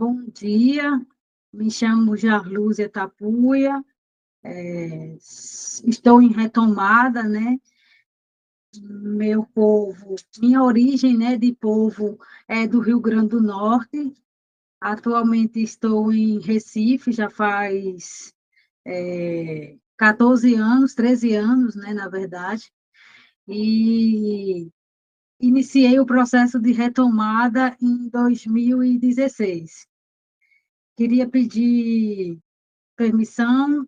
Bom dia, me chamo Jarlúzia Tapuia, estou em retomada, né? Meu povo, minha origem, né, de povo é do Rio Grande do Norte. Atualmente estou em Recife, já faz 14 anos, 13 anos, né, na verdade, e iniciei o processo de retomada em 2016. Queria pedir permissão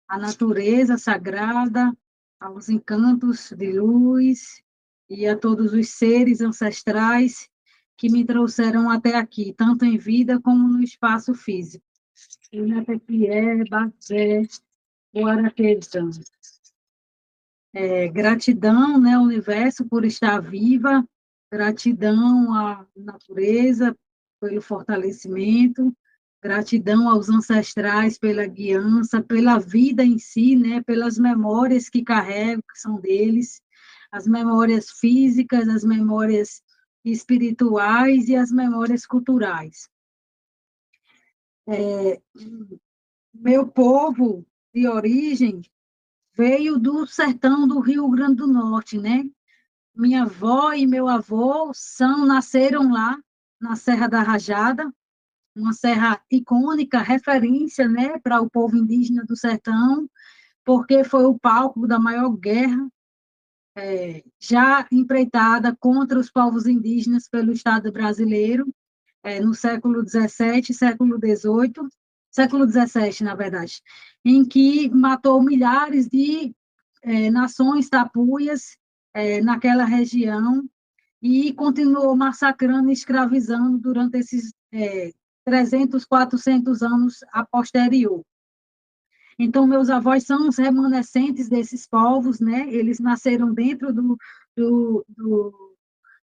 à natureza sagrada, aos encantos de luz e a todos os seres ancestrais que me trouxeram até aqui, tanto em vida como no espaço físico. Inapepié, Bazé, Guaraquejan. Gratidão, né, ao universo por estar viva, gratidão à natureza pelo fortalecimento, gratidão aos ancestrais pela guiança, pela vida em si, né, pelas memórias que carrego, que são deles, as memórias físicas, as memórias espirituais e as memórias culturais. Meu povo de origem veio do sertão do Rio Grande do Norte, né? Minha avó e meu avô nasceram lá, na Serra da Rajada, uma serra icônica, referência, né, para o povo indígena do sertão, porque foi o palco da maior guerra já empreitada contra os povos indígenas pelo Estado brasileiro, no século XVII, século XVII, na verdade, em que matou milhares de nações tapuias naquela região e continuou massacrando e escravizando durante esses 300, 400 anos a posterior. Então, meus avós são os remanescentes desses povos, né? Eles nasceram dentro do, do,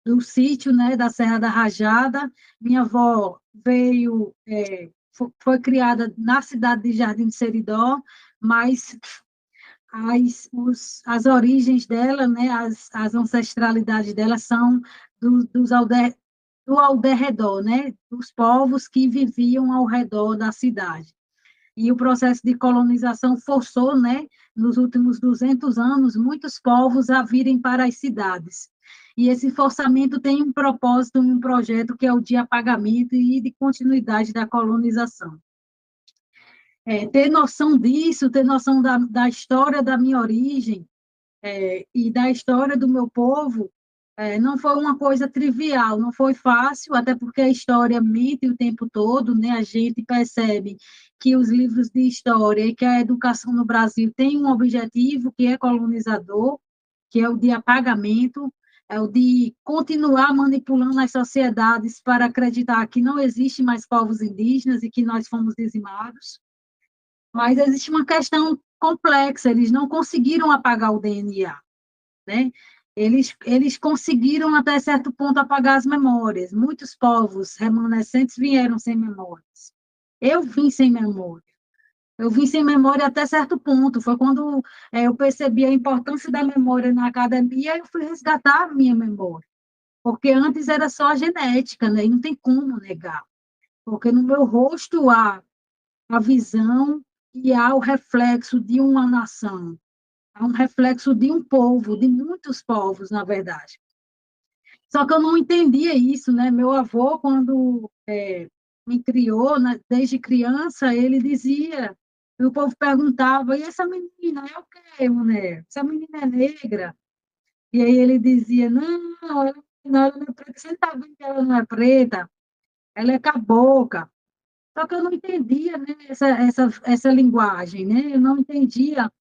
do sítio, né, da Serra da Rajada. Minha avó foi criada na cidade de Jardim de Seridó, mas as origens dela, né, as ancestralidades dela são do ao derredor, né, dos povos que viviam ao redor da cidade. E o processo de colonização forçou, né, nos últimos 200 anos, muitos povos a virem para as cidades. E esse forçamento tem um propósito, um projeto que é o de apagamento e de continuidade da colonização. Ter noção disso, ter noção da história da minha origem e da história do meu povo, não foi uma coisa trivial, não foi fácil, até porque a história mente o tempo todo, né? A gente percebe que os livros de história e que a educação no Brasil tem um objetivo que é colonizador, que é o de apagamento, é o de continuar manipulando as sociedades para acreditar que não existe mais povos indígenas e que nós fomos dizimados. Mas existe uma questão complexa, eles não conseguiram apagar o DNA, né? Eles conseguiram, até certo ponto, apagar as memórias. Muitos povos remanescentes vieram sem memórias. Eu vim sem memória. Eu vim sem memória até certo ponto. Foi quando eu percebi a importância da memória na academia, eu fui resgatar a minha memória. Porque antes era só a genética, né? E não tem como negar. Porque no meu rosto há a visão e há o reflexo de uma nação, há um reflexo de um povo, de muitos povos, na verdade. Só que eu não entendia isso, né? Meu avô, quando me criou, né, desde criança, ele dizia, e o povo perguntava, e essa menina é o quê, mulher? Essa menina é negra? E aí ele dizia, não, ela não é preta, você está vendo que ela não é preta? Ela é cabocla. Só que eu não entendia, né, essa linguagem, né? Eu não entendia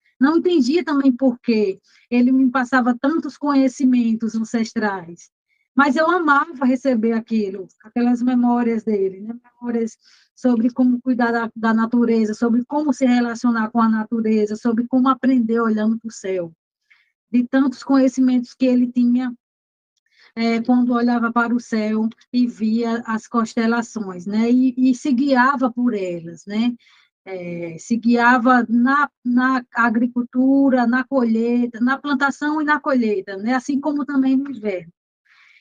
também por que ele me passava tantos conhecimentos ancestrais. Mas eu amava receber aquilo, aquelas memórias dele, né? Memórias sobre como cuidar da natureza, sobre como se relacionar com a natureza, sobre como aprender olhando para o céu. De tantos conhecimentos que ele tinha quando olhava para o céu e via as constelações, né? E se guiava por elas, né? Se guiava na agricultura, na colheita, na plantação e na colheita, né? Assim como também no inverno.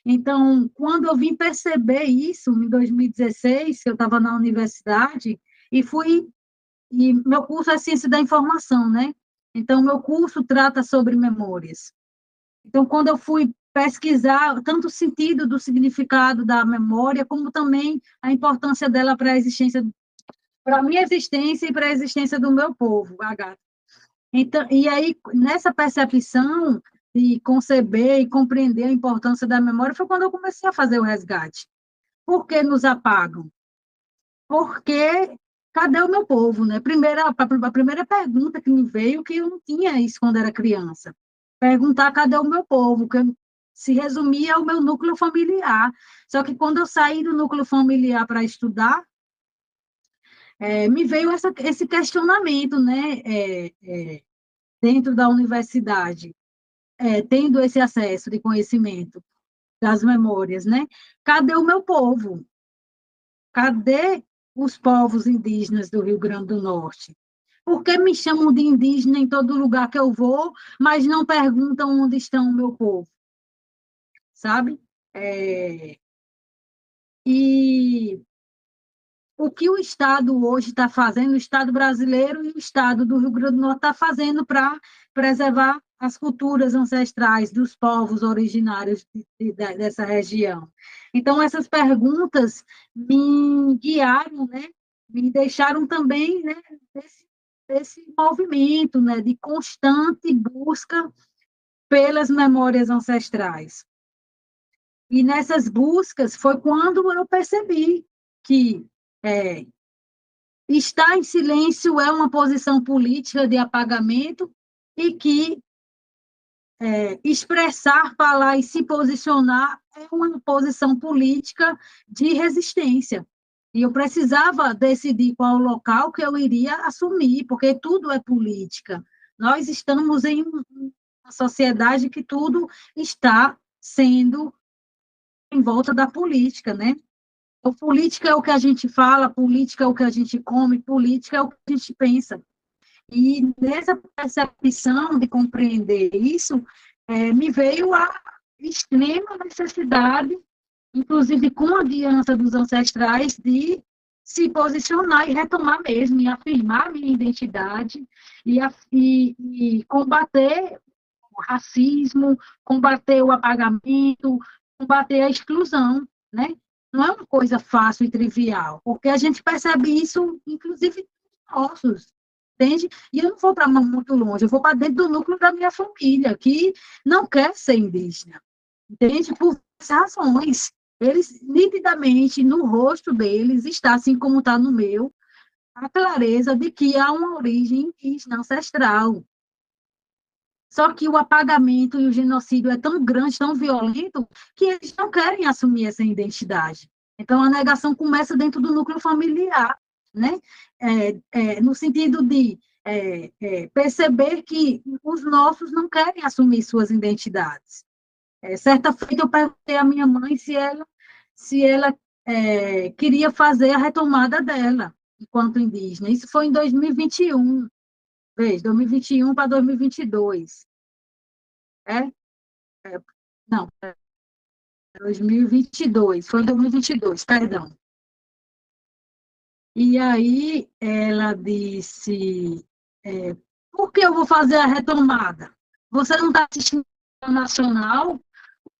Então, quando eu vim perceber isso, em 2016, que eu estava na universidade, e fui, e meu curso é Ciência da Informação, né? Então, meu curso trata sobre memórias. Então, quando eu fui pesquisar tanto o sentido do significado da memória, como também a importância dela para a existência, para a minha existência e para a existência do meu povo, Agatha. Então, e aí, nessa percepção de conceber e compreender a importância da memória, foi quando eu comecei a fazer o resgate. Por que nos apagam? Porque cadê o meu povo, né? A primeira pergunta que me veio, que eu não tinha isso quando era criança. Perguntar cadê o meu povo, que se resumia ao meu núcleo familiar. Só que quando eu saí do núcleo familiar para estudar, me veio esse questionamento, né? Dentro da universidade, tendo esse acesso de conhecimento das memórias, né? Cadê o meu povo? Cadê os povos indígenas do Rio Grande do Norte? Por que me chamam de indígena em todo lugar que eu vou, mas não perguntam onde estão o meu povo, sabe? É, e o que o Estado hoje está fazendo, o Estado brasileiro e o Estado do Rio Grande do Norte está fazendo para preservar as culturas ancestrais dos povos originários dessa região. Então, essas perguntas me guiaram, né? Me deixaram também, né, desse movimento, né, de constante busca pelas memórias ancestrais. E nessas buscas foi quando eu percebi que é, estar em silêncio é uma posição política de apagamento e que expressar, falar e se posicionar é uma posição política de resistência. E eu precisava decidir qual o local que eu iria assumir, porque tudo é política. Nós estamos em uma sociedade que tudo está sendo em volta da política, né? Então, política é o que a gente fala, política é o que a gente come, política é o que a gente pensa. E nessa percepção de compreender isso, me veio a extrema necessidade, inclusive com a guiança dos ancestrais, de se posicionar e retomar mesmo, e afirmar a minha identidade, e combater o racismo, combater o apagamento, combater a exclusão, né? Não é uma coisa fácil e trivial, porque a gente percebe isso, inclusive, nos nossos, entende? E eu não vou para muito longe, eu vou para dentro do núcleo da minha família, que não quer ser indígena, entende? Por razões. Eles, nitidamente, no rosto deles, está, assim como está no meu, a clareza de que há uma origem indígena ancestral. Só que o apagamento e o genocídio é tão grande, tão violento, que eles não querem assumir essa identidade. Então, a negação começa dentro do núcleo familiar, né? No sentido de perceber que os nossos não querem assumir suas identidades. Certa feita, eu perguntei à minha mãe se ela queria fazer a retomada dela enquanto indígena. Isso foi em 2021, veja, 2021 para 2022. É? Não, 2022, foi em 2022, perdão. E aí ela disse, por que eu vou fazer a retomada? Você não está assistindo o Nacional?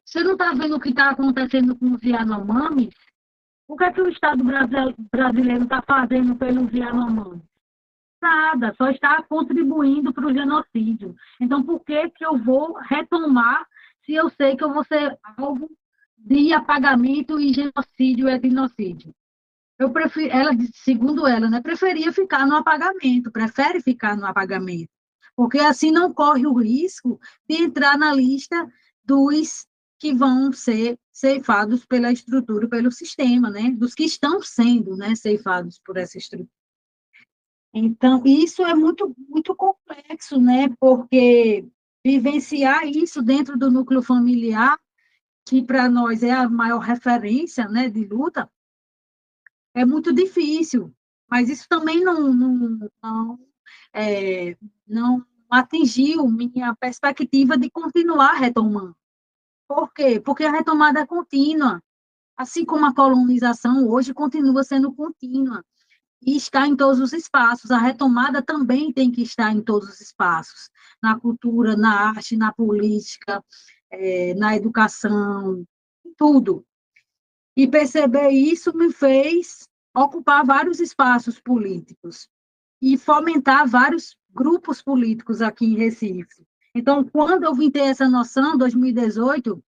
Você não está vendo o que está acontecendo com os Yanomami? O que é que o Estado brasileiro está fazendo pelos Yanomami? Nada, só está contribuindo para o genocídio. Então, por que que eu vou retomar se eu sei que eu vou ser alvo de apagamento e genocídio e etnocídio? Eu prefiro, ela, segundo ela, né, preferia ficar no apagamento, prefere ficar no apagamento, porque assim não corre o risco de entrar na lista dos que vão ser ceifados pela estrutura, pelo sistema, né, dos que estão sendo, né, ceifados por essa estrutura. Então, isso é muito, muito complexo, né? Porque vivenciar isso dentro do núcleo familiar, que para nós é a maior referência, né, de luta, é muito difícil. Mas isso também é, não atingiu minha perspectiva de continuar retomando. Por quê? Porque a retomada é contínua, assim como a colonização hoje continua sendo contínua e está em todos os espaços. A retomada também tem que estar em todos os espaços, na cultura, na arte, na política, na educação, em tudo. E perceber isso me fez ocupar vários espaços políticos e fomentar vários grupos políticos aqui em Recife. Então, quando eu vim ter essa noção, em 2018,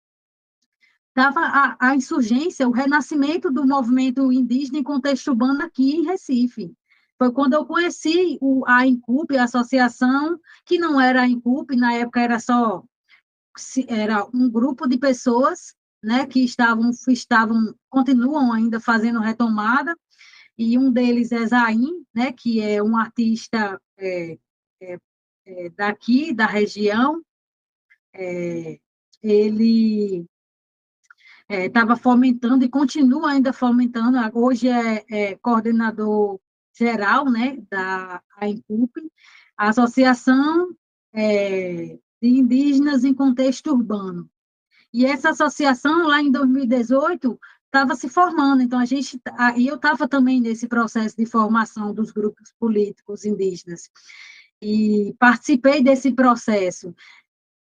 estava a insurgência, o renascimento do movimento indígena em contexto urbano aqui em Recife. Foi quando eu conheci a INCUP, a associação, que não era a INCUP, na época era um grupo de pessoas, né, que continuam ainda fazendo retomada, e um deles é Zain, né, que é um artista é, daqui, da região. Ele estava fomentando e continua ainda fomentando, hoje é coordenador geral, né, da AINCUP, a Associação de Indígenas em Contexto Urbano. E essa associação, lá em 2018, estava se formando, então e eu estava também nesse processo de formação dos grupos políticos indígenas, e participei desse processo.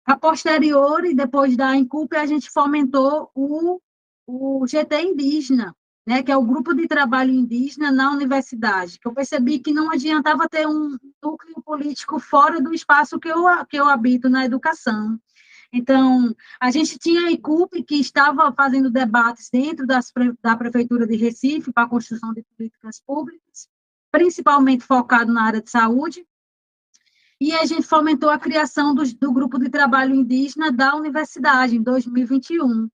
A posteriori, depois da Inculpe, a gente fomentou o GT Indígena, né, que é o Grupo de Trabalho Indígena na universidade, que eu percebi que não adiantava ter um núcleo político fora do espaço que eu habito na educação. Então, a gente tinha a ICUP, que estava fazendo debates dentro da Prefeitura de Recife para a construção de políticas públicas, principalmente focado na área de saúde, e a gente fomentou a criação do grupo de trabalho indígena da universidade, em 2021.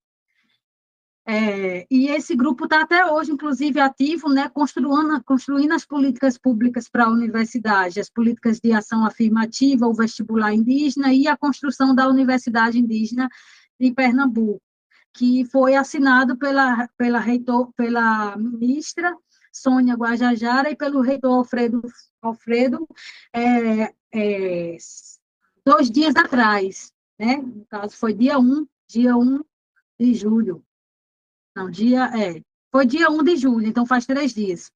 E esse grupo está até hoje, inclusive, ativo, né, construindo as políticas públicas para a universidade, as políticas de ação afirmativa, o vestibular indígena e a construção da Universidade Indígena de Pernambuco, que foi assinado pela ministra Sônia Guajajara e pelo reitor Alfredo é, é, 2 dias atrás, né? No caso, foi dia 1 de julho. Não, foi dia 1 de julho, então faz 3 dias.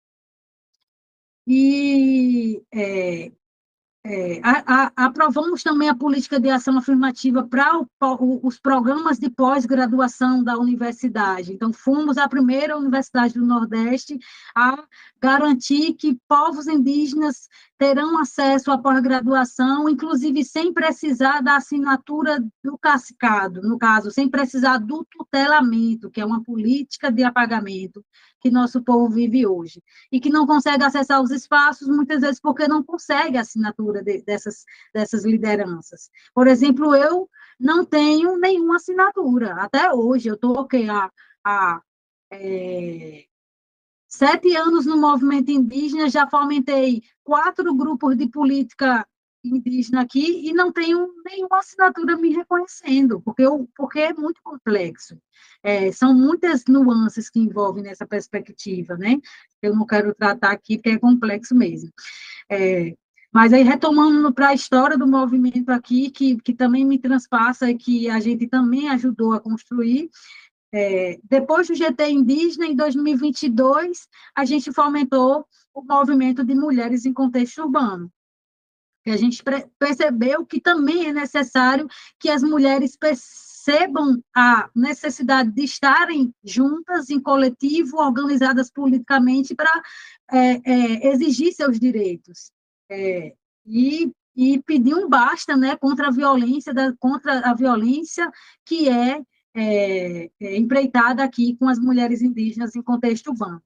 E aprovamos também a política de ação afirmativa para os programas de pós-graduação da universidade. Então, fomos a primeira universidade do Nordeste a garantir que povos indígenas terão acesso à pós-graduação, inclusive sem precisar da assinatura do cascado, no caso, sem precisar do tutelamento, que é uma política de apagamento que nosso povo vive hoje, e que não consegue acessar os espaços, muitas vezes porque não consegue a assinatura dessas lideranças. Por exemplo, eu não tenho nenhuma assinatura, até hoje, eu estou há 7 anos no movimento indígena, já fomentei 4 grupos de política indígena aqui e não tenho nenhuma assinatura me reconhecendo, porque é muito complexo. São muitas nuances que envolvem nessa perspectiva, né? Eu não quero tratar aqui porque é complexo mesmo. Mas aí, retomando para a história do movimento aqui, que também me transpassa e que a gente também ajudou a construir, depois do GT Indígena, em 2022, a gente fomentou o movimento de mulheres em contexto urbano, que a gente percebeu que também é necessário que as mulheres percebam a necessidade de estarem juntas, em coletivo, organizadas politicamente, para exigir seus direitos. E pedir um basta, né, contra a violência que empreitada aqui com as mulheres indígenas em contexto urbano.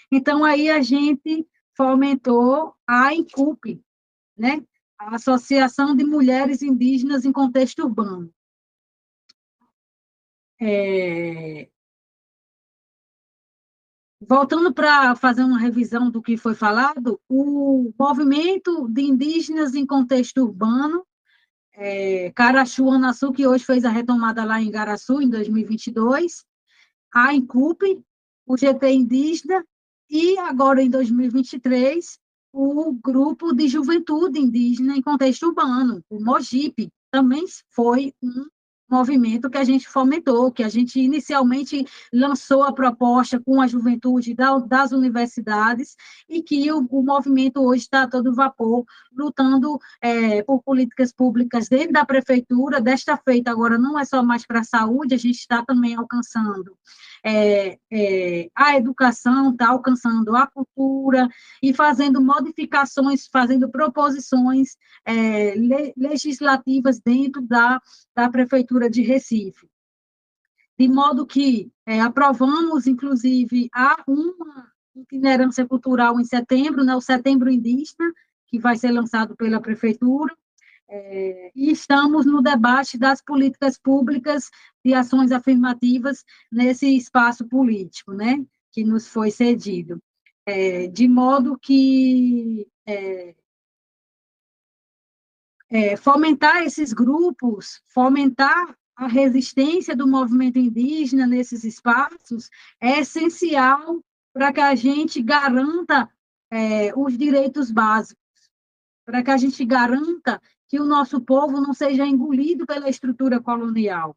Então, aí a gente fomentou a INCUP, né, a Associação de Mulheres Indígenas em Contexto Urbano. Voltando para fazer uma revisão do que foi falado, o movimento de indígenas em contexto urbano, Caraçu-Anaçu, que hoje fez a retomada lá em Igaraçu, em 2022, a INCUP, o GT Indígena, e agora, em 2023, o Grupo de Juventude Indígena em Contexto Urbano, o MOGIP, também foi um movimento que a gente fomentou, que a gente inicialmente lançou a proposta com a juventude das universidades, e que o movimento hoje está a todo vapor, lutando por políticas públicas dentro da prefeitura. Desta feita, agora não é só mais para a saúde, a gente está também alcançando a educação, está alcançando a cultura, e fazendo modificações, fazendo proposições legislativas dentro da Prefeitura de Recife. De modo que aprovamos, inclusive, uma itinerância cultural em setembro, né, o Setembro Indígena, que vai ser lançado pela Prefeitura, e estamos no debate das políticas públicas de ações afirmativas nesse espaço político, né, que nos foi cedido. De modo que fomentar esses grupos, fomentar a resistência do movimento indígena nesses espaços é essencial para que a gente garanta os direitos básicos, para que a gente garanta que o nosso povo não seja engolido pela estrutura colonial,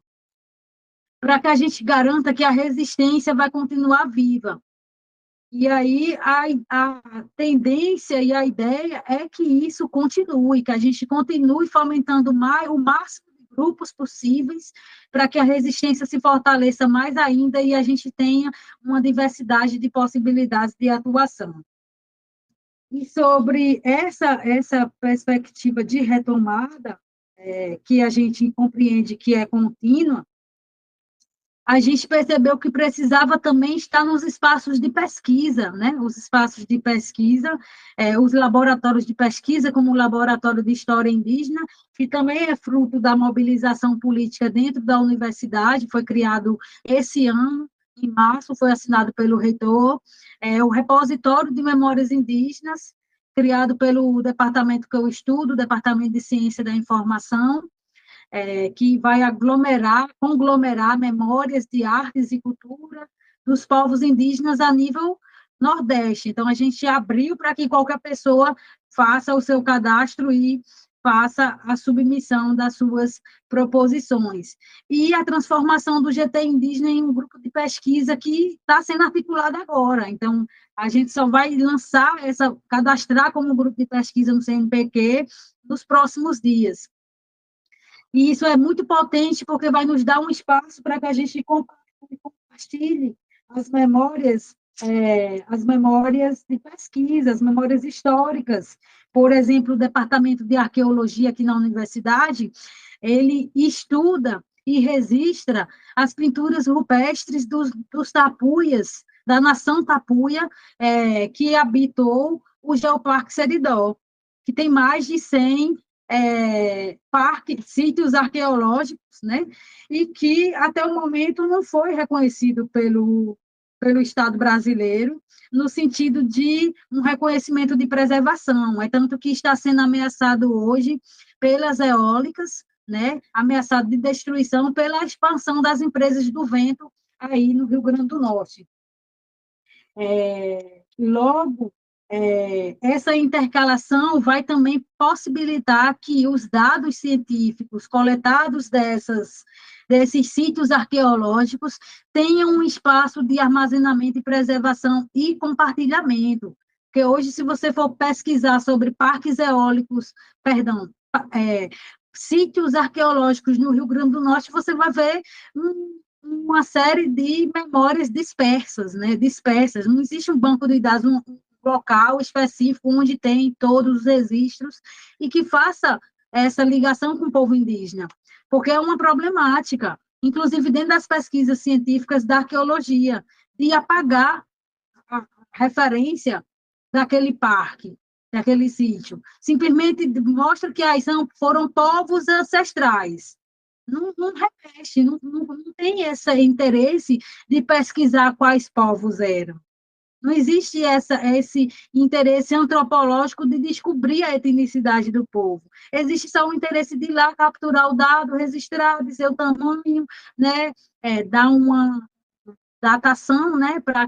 para que a gente garanta que a resistência vai continuar viva. E aí a tendência e a ideia é que isso continue, que a gente continue fomentando o máximo de grupos possíveis para que a resistência se fortaleça mais ainda e a gente tenha uma diversidade de possibilidades de atuação. E sobre essa perspectiva de retomada, que a gente compreende que é contínua, a gente percebeu que precisava também estar nos espaços de pesquisa, né? Os espaços de pesquisa, os laboratórios de pesquisa, como o Laboratório de História Indígena, que também é fruto da mobilização política dentro da universidade, foi criado esse ano, em março, foi assinado pelo reitor, o Repositório de Memórias Indígenas, criado pelo departamento que eu estudo, o Departamento de Ciência da Informação, que vai conglomerar memórias de artes e cultura dos povos indígenas a nível Nordeste. Então, a gente abriu para que qualquer pessoa faça o seu cadastro e faça a submissão das suas proposições. E a transformação do GT Indígena em um grupo de pesquisa que está sendo articulado agora. Então, a gente só vai cadastrar como grupo de pesquisa no CNPq nos próximos dias. E isso é muito potente, porque vai nos dar um espaço para que a gente compartilhe as memórias de pesquisa, as memórias históricas. Por exemplo, o Departamento de Arqueologia aqui na universidade, ele estuda e registra as pinturas rupestres dos tapuias, da nação tapuia, que habitou o Geoparque Seridó, que tem mais de 100 sítios arqueológicos, né? E que até o momento não foi reconhecido pelo Estado brasileiro, no sentido de um reconhecimento de preservação. É tanto que está sendo ameaçado hoje pelas eólicas, né? Ameaçado de destruição pela expansão das empresas do vento aí no Rio Grande do Norte. Logo, essa intercalação vai também possibilitar que os dados científicos coletados desses sítios arqueológicos tenham um espaço de armazenamento e preservação e compartilhamento. Porque hoje, se você for pesquisar sobre parques eólicos, sítios arqueológicos no Rio Grande do Norte, você vai ver uma série de memórias dispersas, né? Dispersas. Não existe um banco de dados, um local específico onde tem todos os registros e que faça essa ligação com o povo indígena, porque é uma problemática, inclusive dentro das pesquisas científicas da arqueologia, de apagar a referência daquele parque, daquele sítio. Simplesmente mostra que foram povos ancestrais. Não repete, não tem esse interesse de pesquisar quais povos eram. Não existe esse interesse antropológico de descobrir a etnicidade do povo. Existe só o interesse de ir lá capturar o dado, registrar, dizer o tamanho, né, dar uma datação, né, para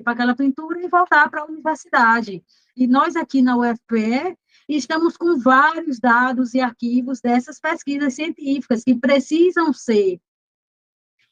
aquela pintura e voltar para a universidade. E nós aqui na UFPE E estamos com vários dados e arquivos dessas pesquisas científicas que precisam ser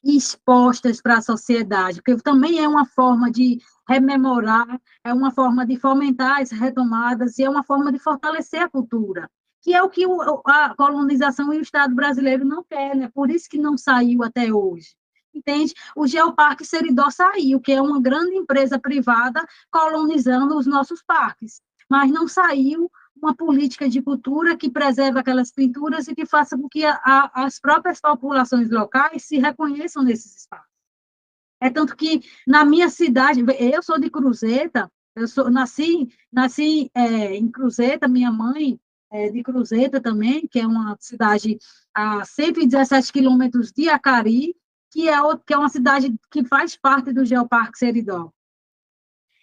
expostas para a sociedade, porque também é uma forma de rememorar, é uma forma de fomentar as retomadas e é uma forma de fortalecer a cultura, que é o que a colonização e o Estado brasileiro não quer, né? Por isso que não saiu até hoje. Entende? O Geoparque Seridó saiu, que é uma grande empresa privada colonizando os nossos parques, mas não saiu uma política de cultura que preserve aquelas pinturas e que faça com que as próprias populações locais se reconheçam nesses espaços. É tanto que na minha cidade, eu sou de Cruzeta, nasci em Cruzeta, minha mãe é de Cruzeta também, que é uma cidade a 117 quilômetros de Acari, que é uma cidade que faz parte do Geoparque Seridó.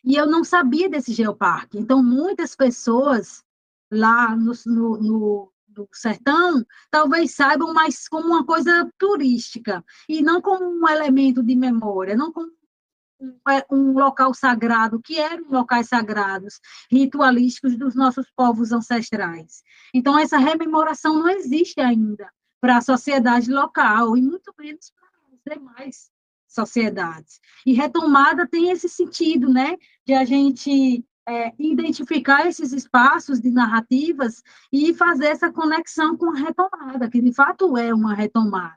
E eu não sabia desse geoparque. Então, muitas pessoas lá no sertão talvez saibam, mas como uma coisa turística, e não como um elemento de memória, não como um local sagrado, que eram locais sagrados, ritualísticos dos nossos povos ancestrais. Então, essa rememoração não existe ainda para a sociedade local, e muito menos para as demais sociedades. E retomada tem esse sentido, né, de a gente identificar esses espaços de narrativas e fazer essa conexão com a retomada, que de fato é uma retomada.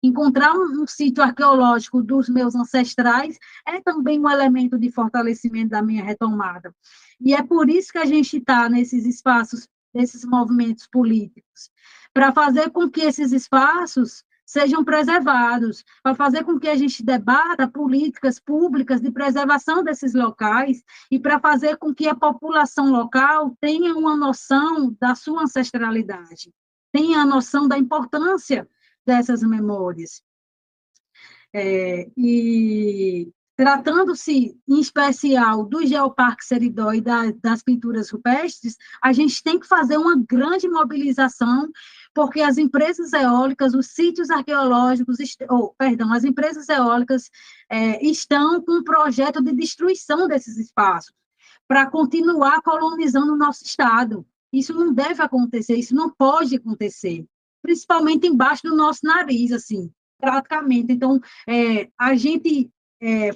Encontrar um sítio arqueológico dos meus ancestrais é também um elemento de fortalecimento da minha retomada. E é por isso que a gente está nesses espaços, nesses movimentos políticos, para fazer com que esses espaços sejam preservados, para fazer com que a gente debata políticas públicas de preservação desses locais e para fazer com que a população local tenha uma noção da sua ancestralidade, tenha a noção da importância dessas memórias. E tratando-se, em especial, do Geoparque Seridó e das pinturas rupestres, a gente tem que fazer uma grande mobilização, porque as empresas eólicas, os sítios arqueológicos, as empresas eólicas estão com um projeto de destruição desses espaços, para continuar colonizando o nosso Estado. Isso não deve acontecer, isso não pode acontecer, principalmente embaixo do nosso nariz, assim, praticamente. Então, a gente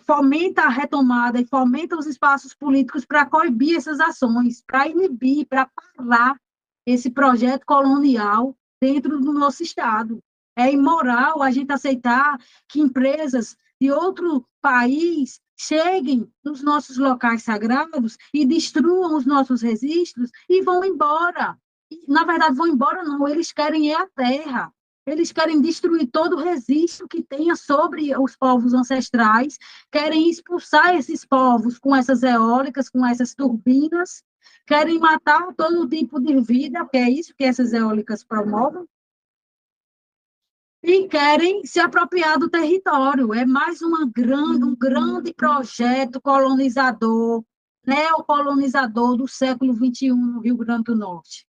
fomenta a retomada e fomenta os espaços políticos para coibir essas ações, para inibir, para parar esse projeto colonial dentro do nosso Estado. É imoral a gente aceitar que empresas de outro país cheguem nos nossos locais sagrados e destruam os nossos registros e vão embora. Na verdade, vão embora não, eles querem a terra. Eles querem destruir todo o registro que tenha sobre os povos ancestrais, querem expulsar esses povos com essas eólicas, com essas turbinas, querem matar todo tipo de vida, que é isso que essas eólicas promovem, e querem se apropriar do território. É mais um grande projeto colonizador, neocolonizador do século XXI no Rio Grande do Norte.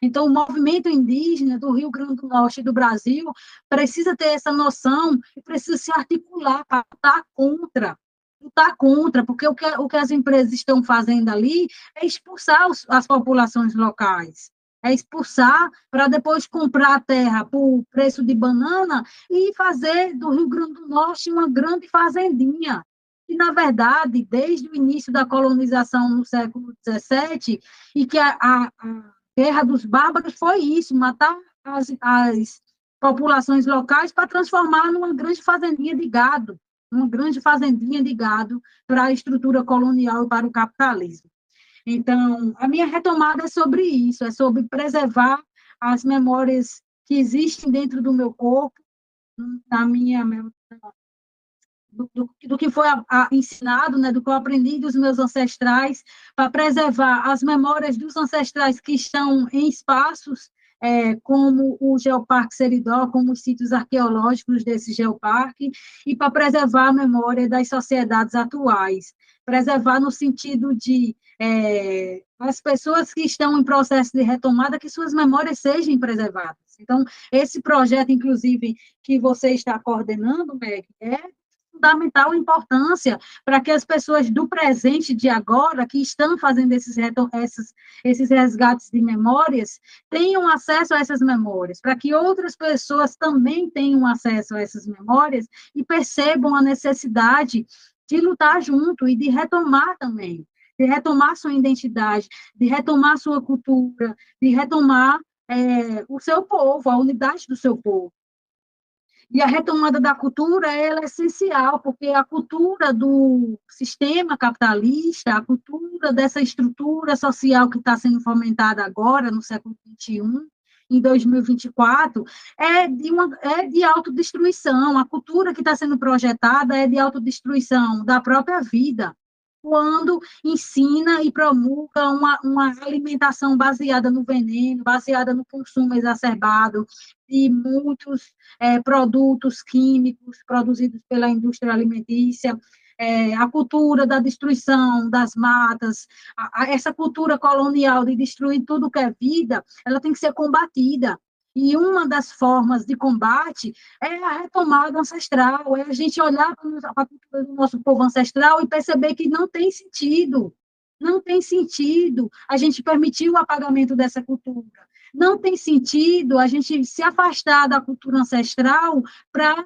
Então, o movimento indígena do Rio Grande do Norte e do Brasil precisa ter essa noção e precisa se articular para lutar contra, porque o que as empresas estão fazendo ali é expulsar as populações locais, é expulsar para depois comprar a terra por preço de banana e fazer do Rio Grande do Norte uma grande fazendinha. E, na verdade, desde o início da colonização no século XVII, e que a Guerra dos Bárbaros foi isso, matar as populações locais para transformar numa grande fazendinha de gado, para a estrutura colonial e para o capitalismo. Então, a minha retomada é sobre isso, é sobre preservar as memórias que existem dentro do meu corpo, na minha do que foi ensinado, né, do que eu aprendi dos meus ancestrais, para preservar as memórias dos ancestrais que estão em espaços como o Geoparque Seridó, como os sítios arqueológicos desse geoparque, e para preservar a memória das sociedades atuais. Preservar no sentido de as pessoas que estão em processo de retomada, que suas memórias sejam preservadas. Então, esse projeto, inclusive, que você está coordenando, Meg, é fundamental importância para que as pessoas do presente, de agora, que estão fazendo esses resgates de memórias, tenham acesso a essas memórias, para que outras pessoas também tenham acesso a essas memórias e percebam a necessidade de lutar junto e de retomar também, de retomar sua identidade, de retomar sua cultura, de retomar o seu povo, a unidade do seu povo. E a retomada da cultura ela é essencial, porque a cultura do sistema capitalista, a cultura dessa estrutura social que está sendo fomentada agora, no século XXI, em 2024, é de autodestruição. A cultura que está sendo projetada é de autodestruição da própria vida, quando ensina e promulga uma alimentação baseada no veneno, baseada no consumo exacerbado de muitos produtos químicos produzidos pela indústria alimentícia, a cultura da destruição das matas, essa cultura colonial de destruir tudo que é vida, ela tem que ser combatida. E uma das formas de combate é a retomada ancestral, é a gente olhar para a cultura do nosso povo ancestral e perceber que não tem sentido a gente permitir o apagamento dessa cultura. Não tem sentido a gente se afastar da cultura ancestral para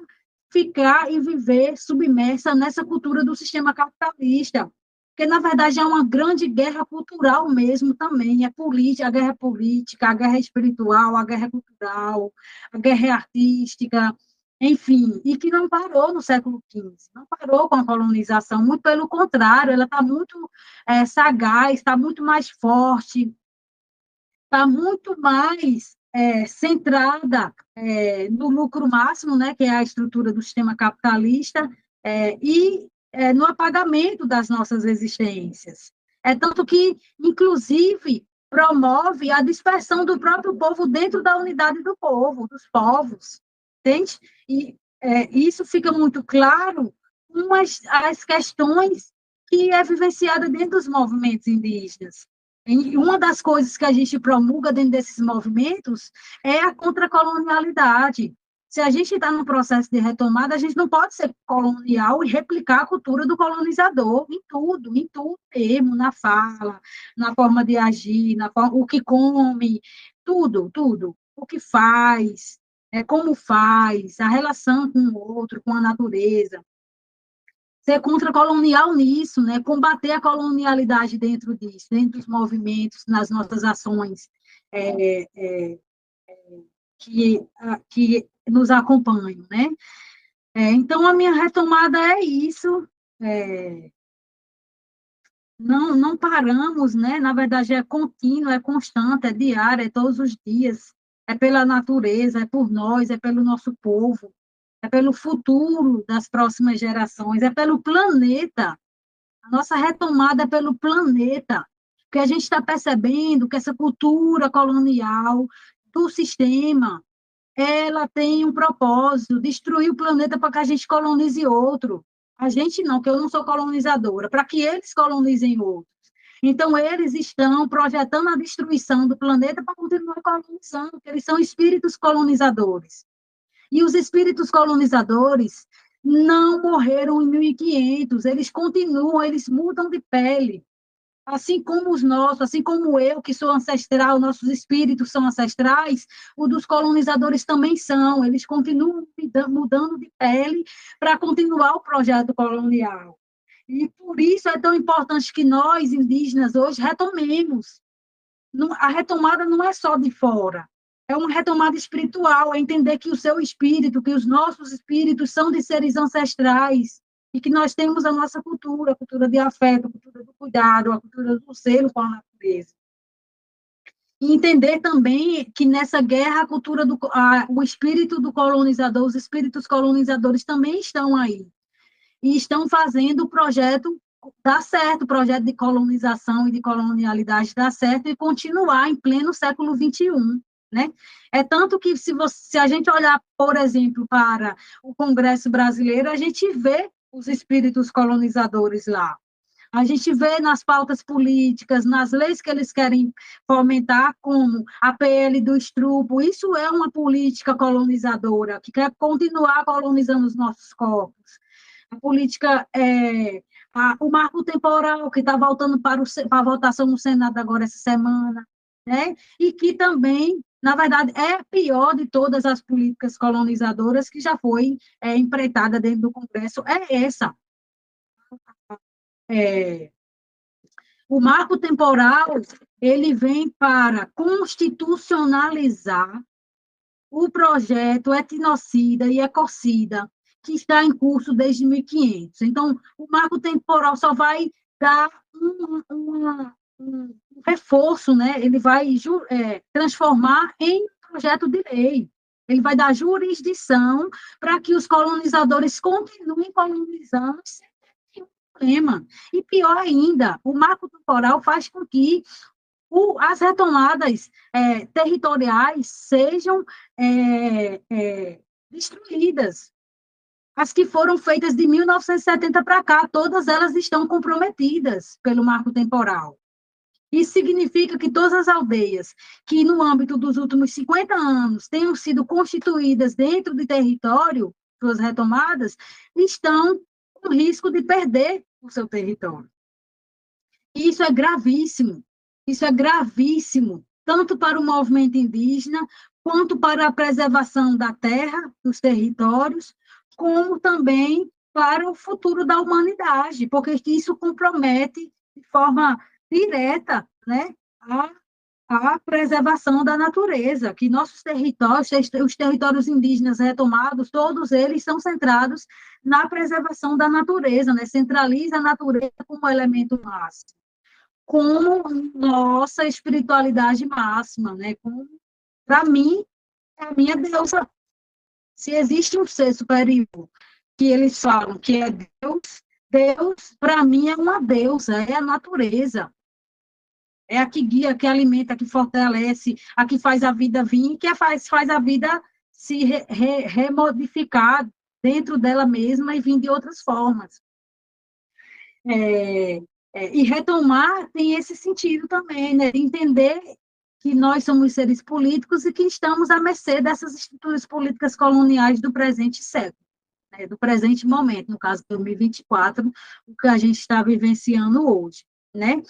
ficar e viver submersa nessa cultura do sistema capitalista. Porque, na verdade, é uma grande guerra cultural mesmo também. É política, a guerra é política, a guerra é espiritual, a guerra é cultural, a guerra é artística, enfim, e que não parou no século XV, não parou com a colonização, muito pelo contrário, ela está muito sagaz, está muito mais forte, está muito mais centrada no lucro máximo, né, que é a estrutura do sistema capitalista, e no apagamento das nossas existências. É tanto que, inclusive, promove a dispersão do próprio povo dentro da unidade do povo, dos povos, entende? E isso fica muito claro com as questões que é vivenciada dentro dos movimentos indígenas. E uma das coisas que a gente promulga dentro desses movimentos é a contracolonialidade. Se a gente está no processo de retomada, a gente não pode ser colonial e replicar a cultura do colonizador em tudo mesmo, na fala, na forma de agir, o que come, tudo, tudo. O que faz, como faz, a relação com o outro, com a natureza. Ser contracolonial nisso, né? Combater a colonialidade dentro disso, dentro dos movimentos, nas nossas ações é, é, que nos acompanham, né? Então, a minha retomada é isso, não paramos, né? Na verdade, é contínuo, é constante, é diário, é todos os dias, é pela natureza, é por nós, é pelo nosso povo, é pelo futuro das próximas gerações, é pelo planeta. A nossa retomada é pelo planeta, porque a gente está percebendo que essa cultura colonial do sistema, ela tem um propósito, destruir o planeta para que a gente colonize outro. A gente não, que eu não sou colonizadora, para que eles colonizem outros. Então, eles estão projetando a destruição do planeta para continuar colonizando, porque eles são espíritos colonizadores. E os espíritos colonizadores não morreram em 1500, eles continuam, eles mudam de pele. Assim como os nossos, assim como eu, que sou ancestral, nossos espíritos são ancestrais, os dos colonizadores também são, eles continuam mudando de pele para continuar o projeto colonial. E por isso é tão importante que nós, indígenas, hoje retomemos. A retomada não é só de fora, é uma retomada espiritual, é entender que o seu espírito, que os nossos espíritos são de seres ancestrais, e que nós temos a nossa cultura, a cultura de afeto, a cultura do cuidado, a cultura do selo com a natureza. E entender também que nessa guerra a cultura o espírito do colonizador, os espíritos colonizadores também estão aí, e estão fazendo o projeto dar certo, o projeto de colonização e de colonialidade dar certo e continuar em pleno século XXI. Né? É tanto que, se a gente olhar, por exemplo, para o Congresso Brasileiro, a gente vê os espíritos colonizadores lá. A gente vê nas pautas políticas, nas leis que eles querem fomentar, como a PL do estrupo, isso é uma política colonizadora, que quer continuar colonizando os nossos corpos. A política, o marco temporal, que está voltando para a votação no Senado agora essa semana, né? E que também, na verdade, é a pior de todas as políticas colonizadoras que já foi empreitada dentro do Congresso, é essa. É, o marco temporal, ele vem para constitucionalizar o projeto etnocida e ecocida, que está em curso desde 1500. Então, o marco temporal só vai dar um reforço, né? Ele vai transformar em projeto de lei. Ele vai dar jurisdição para que os colonizadores continuem colonizando sem nenhum problema. E pior ainda, o marco temporal faz com que as retomadas territoriais sejam destruídas. As que foram feitas de 1970 para cá, todas elas estão comprometidas pelo marco temporal. Isso significa que todas as aldeias que, no âmbito dos últimos 50 anos, tenham sido constituídas dentro de território, suas retomadas, estão com risco de perder o seu território. E isso é gravíssimo, tanto para o movimento indígena, quanto para a preservação da terra, dos territórios, como também para o futuro da humanidade, porque isso compromete de forma direta, né, a preservação da natureza, que nossos territórios, os territórios indígenas retomados, todos eles são centrados na preservação da natureza, né, centraliza a natureza como elemento máximo, como nossa espiritualidade máxima, né? Para mim, é a minha deusa. Se existe um ser superior que eles falam que é Deus, Deus, para mim, é uma deusa, é a natureza. É a que guia, que alimenta, que fortalece, a que faz a vida vir, que faz a vida se remodificar dentro dela mesma e vir de outras formas. É, e retomar tem esse sentido também, né? Entender que nós somos seres políticos e que estamos à mercê dessas estruturas políticas coloniais do presente século, né? Do presente momento, no caso 2024, o que a gente está vivenciando hoje, né?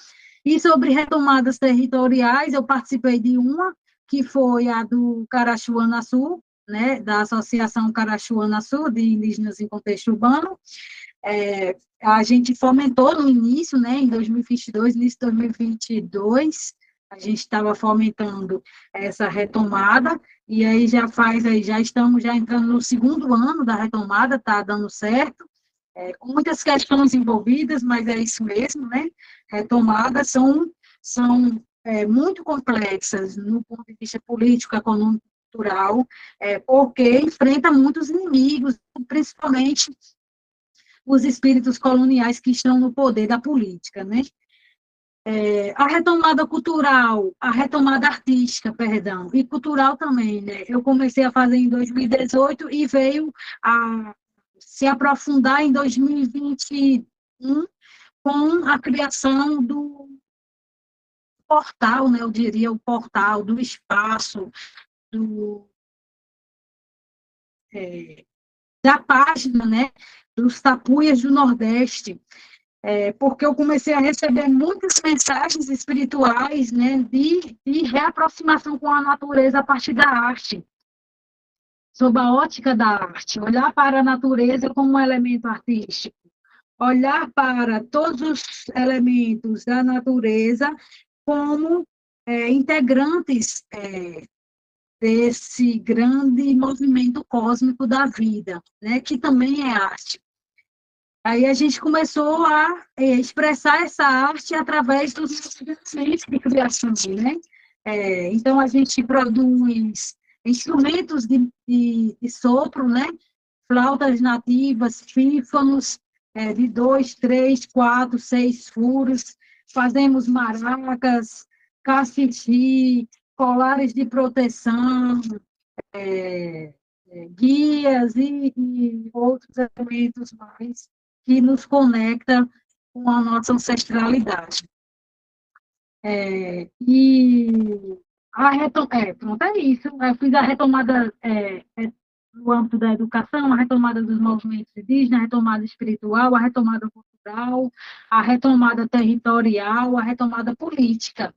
E sobre retomadas territoriais, eu participei de uma, que foi a do Carachuana Sul, né? Da Associação Carachuana Sul, de Indígenas em Contexto Urbano. A gente fomentou no início, né, em 2022, início de 2022, a gente estava fomentando essa retomada, e aí já estamos já entrando no segundo ano da retomada, está dando certo, com muitas questões envolvidas, mas é isso mesmo, né? Retomadas são muito complexas no ponto de vista político, econômico, cultural, porque enfrenta muitos inimigos, principalmente os espíritos coloniais que estão no poder da política, né? A retomada cultural, a retomada artística, perdão, e cultural também, né? Eu comecei a fazer em 2018 e veio a se aprofundar em 2021 com a criação do portal, né? Eu diria o portal do espaço, do, da página, né? Dos tapuias do Nordeste, porque eu comecei a receber muitas mensagens espirituais, né, de reaproximação com a natureza a partir da arte, sob a ótica da arte, olhar para a natureza como um elemento artístico, olhar para todos os elementos da natureza como integrantes desse grande movimento cósmico da vida, né, que também é arte. Aí a gente começou a expressar essa arte através dos instrumentos de criação, né? Então, a gente produz instrumentos de sopro, né? Flautas nativas, pífanos, de 2, 3, 4, 6 furos, fazemos maracas, cacixi, colares de proteção, guias e outros elementos mais que nos conecta com a nossa ancestralidade. E pronto, é isso. Eu fiz a retomada no âmbito da educação, a retomada dos movimentos indígenas, a retomada espiritual, a retomada cultural, a retomada territorial, a retomada política.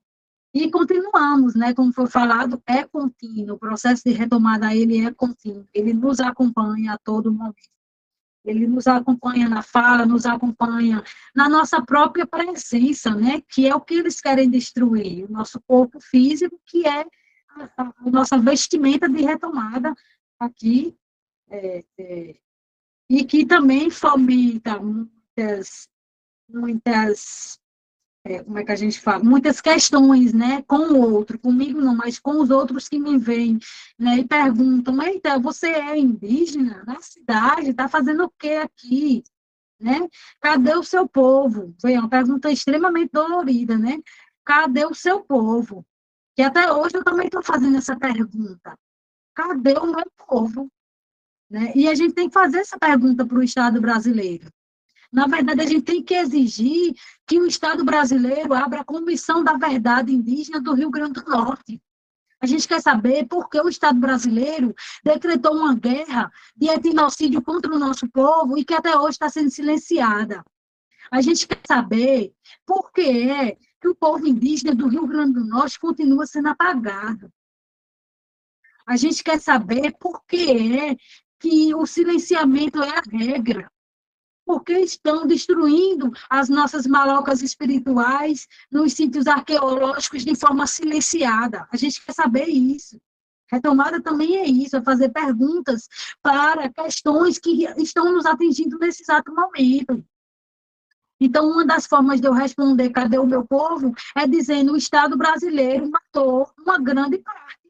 E continuamos, né, como foi falado, é contínuo, o processo de retomada ele é contínuo, ele nos acompanha a todo momento. Ele nos acompanha na fala, nos acompanha na nossa própria presença, né, que é o que eles querem destruir, o nosso corpo físico, que é a nossa vestimenta de retomada aqui, é, é, e que também fomenta muitas como é que a gente fala, muitas questões, né, com o outro, comigo não, mas com os outros que me veem, né, e perguntam, eita, você é indígena na cidade, está fazendo o que aqui, né? Cadê o seu povo? Foi uma pergunta extremamente dolorida, né? Cadê o seu povo? Que até hoje eu também estou fazendo essa pergunta. Cadê o meu povo? Né? E a gente tem que fazer essa pergunta para o Estado brasileiro. Na verdade, a gente tem que exigir que o Estado brasileiro abra a Comissão da Verdade Indígena do Rio Grande do Norte. A gente quer saber por que o Estado brasileiro decretou uma guerra de etnocídio contra o nosso povo e que até hoje está sendo silenciada. A gente quer saber por que é que o povo indígena do Rio Grande do Norte continua sendo apagado. A gente quer saber por que é que o silenciamento é a regra. Porque estão destruindo as nossas malocas espirituais nos sítios arqueológicos de forma silenciada. A gente quer saber isso. Retomada também é isso, é fazer perguntas para questões que estão nos atingindo nesse exato momento. Então, uma das formas de eu responder cadê o meu povo é dizendo o Estado brasileiro matou uma grande parte.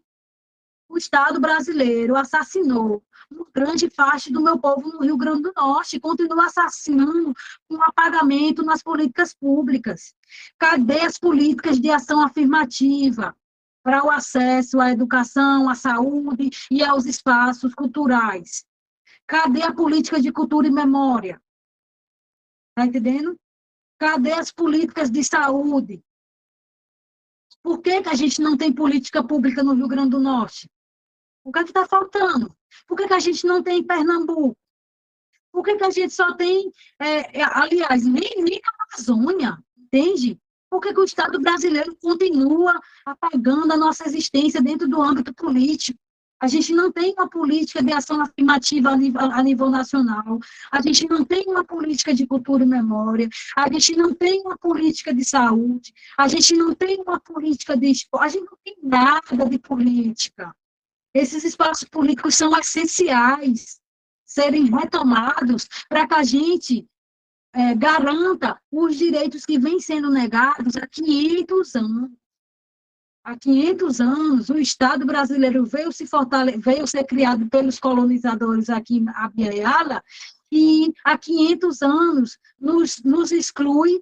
O Estado brasileiro assassinou uma grande parte do meu povo no Rio Grande do Norte, continua assassinando com apagamento nas políticas públicas. Cadê as políticas de ação afirmativa para o acesso à educação, à saúde e aos espaços culturais? Cadê a política de cultura e memória? Está entendendo? Cadê as políticas de saúde? Por que a gente não tem política pública no Rio Grande do Norte? O que é que está faltando? Por que a gente não tem em Pernambuco? Por que a gente só tem, aliás, nem na Amazônia, entende? Por que o Estado brasileiro continua apagando a nossa existência dentro do âmbito político? A gente não tem uma política de ação afirmativa a nível nacional, a gente não tem uma política de cultura e memória, a gente não tem uma política de saúde, a gente não tem uma política de esporte, a gente não tem nada de política. Esses espaços políticos são essenciais serem retomados para que a gente garanta os direitos que vêm sendo negados há 500 anos. Há 500 anos, o Estado brasileiro veio ser criado pelos colonizadores aqui em Abya-Yala, e há 500 anos nos exclui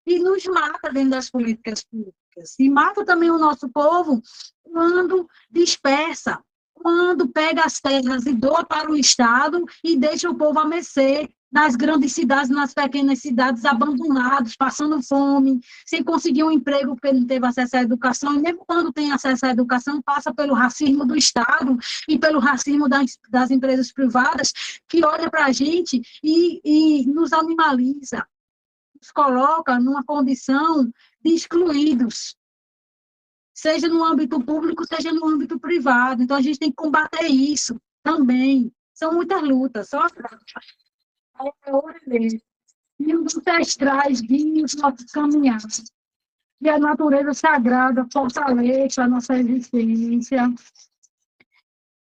e nos mata dentro das políticas públicas. E mata também o nosso povo quando dispersa, quando pega as terras e doa para o Estado e deixa o povo a mercê nas grandes cidades, nas pequenas cidades, abandonados, passando fome, sem conseguir um emprego porque não teve acesso à educação, e mesmo quando tem acesso à educação, passa pelo racismo do Estado e pelo racismo das empresas privadas, que olha para a gente e nos animaliza, nos coloca numa condição de excluídos, seja no âmbito público, seja no âmbito privado. Então, a gente tem que combater isso também. São muitas lutas, só a hora mesmo. E os ancestrais guiem os nossos caminhados. E a natureza sagrada fortaleça a nossa existência.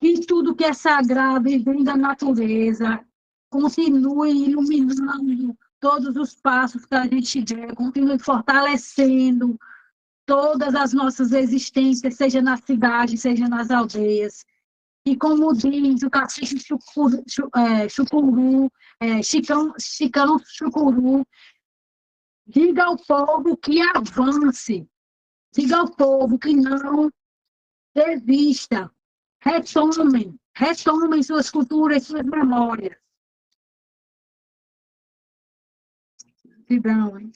E tudo que é sagrado e vem da natureza continue iluminando todos os passos que a gente der, continue fortalecendo todas as nossas existências, seja na cidade, seja nas aldeias. E como diz o cacique Chucuru, Chicão Chucuru, diga ao povo que avance, diga ao povo que não desista, retomem suas culturas, suas memórias. Vibrão, hein?